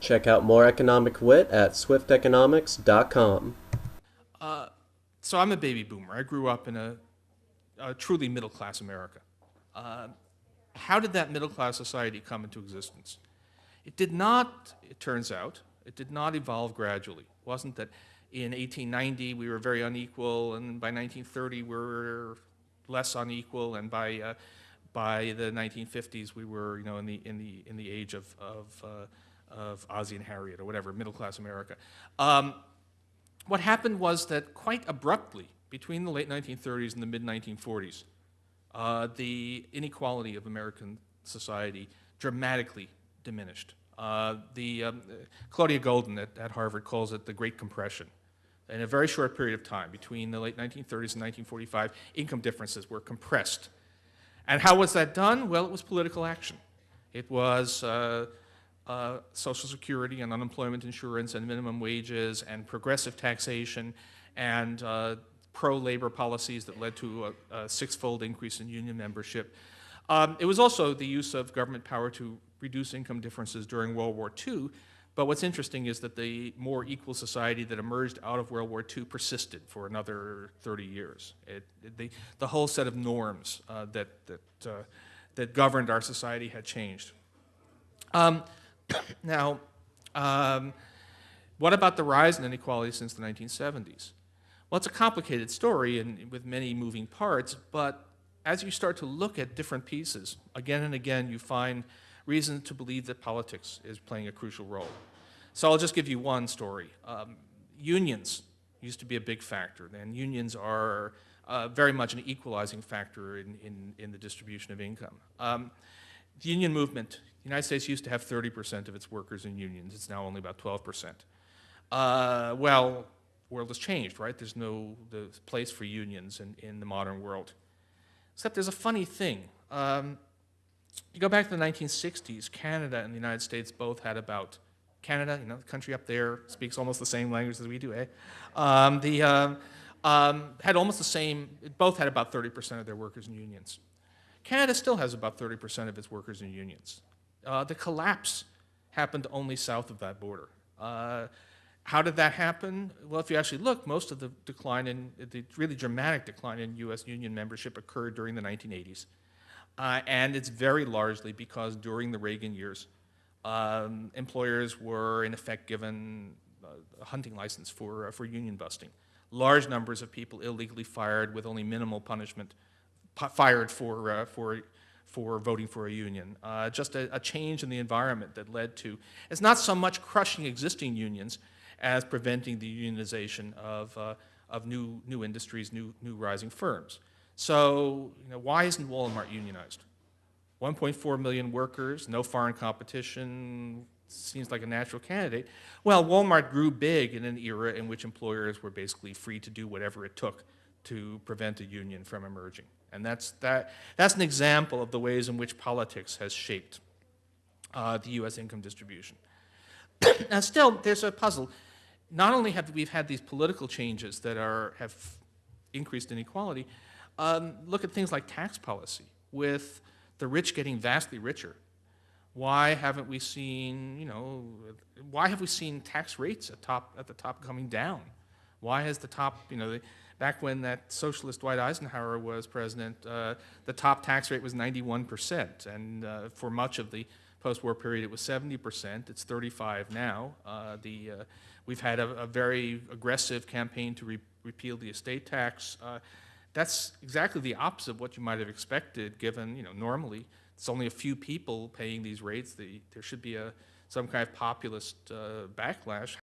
Check out more economic wit at swifteconomics.com. Uh, so I'm a baby boomer. I grew up in a truly middle-class America. Uh, how did that middle-class society come into existence? It did not, it turns out, it did not evolve gradually. It wasn't that in 1890 we were very unequal, and by 1930 we were less unequal, and by the 1950s we were, in the age of Ozzie and Harriet or whatever, middle-class America. What happened was that quite abruptly, between the late 1930s and the mid-1940s, the inequality of American society dramatically diminished. Claudia Golden at Harvard calls it the Great Compression. In a very short period of time, between the late 1930s and 1945, income differences were compressed. And how was that done? Well, it was political action. It was Social Security and unemployment insurance and minimum wages and progressive taxation and pro-labor policies that led to a six-fold increase in union membership. It was also the use of government power to reduce income differences during World War II. But what's interesting is that the more equal society that emerged out of World War II persisted for another 30 years. The whole set of norms that governed our society had changed. Now, what about the rise in inequality since the 1970s? Well, it's a complicated story and with many moving parts, but as you start to look at different pieces, again and again, you find reason to believe that politics is playing a crucial role. So I'll just give you one story. Unions used to be a big factor, and unions are very much an equalizing factor in the distribution of income. The union movement, the United States used to have 30% of its workers in unions. It's now only about 12%. Well, the world has changed, right? There's no place for unions in the modern world. Except there's a funny thing. You go back to the 1960s, Canada and the United States both had about, Canada, the country up there speaks almost the same language as we do, eh? Had almost the same, both had about 30% of their workers in unions. Canada still has about 30% of its workers in unions. The collapse happened only south of that border. How did that happen? Well, if you actually look, most of the really dramatic decline in U.S. union membership occurred during the 1980s. And it's very largely because during the Reagan years, employers were in effect given a hunting license for union busting. Large numbers of people illegally fired with only minimal punishment, fired for voting for a union. Just a change in the environment that led to, it's not so much crushing existing unions as preventing the unionization of new industries, new rising firms. So, why isn't Walmart unionized? 1.4 million workers, no foreign competition, seems like a natural candidate. Well, Walmart grew big in an era in which employers were basically free to do whatever it took to prevent a union from emerging. And that's an example of the ways in which politics has shaped the U.S. income distribution. Now, still, there's a puzzle. Not only have we had these political changes that have increased inequality, look at things like tax policy, with the rich getting vastly richer. Why haven't we seen, why have we seen tax rates at the top coming down? Why has the top, back when that socialist Dwight Eisenhower was president, the top tax rate was 91%, and for much of the post-war period it was 70%. It's 35 now. We've had a very aggressive campaign to repeal the estate tax. That's exactly the opposite of what you might have expected, given, normally it's only a few people paying these rates. There should be some kind of populist backlash.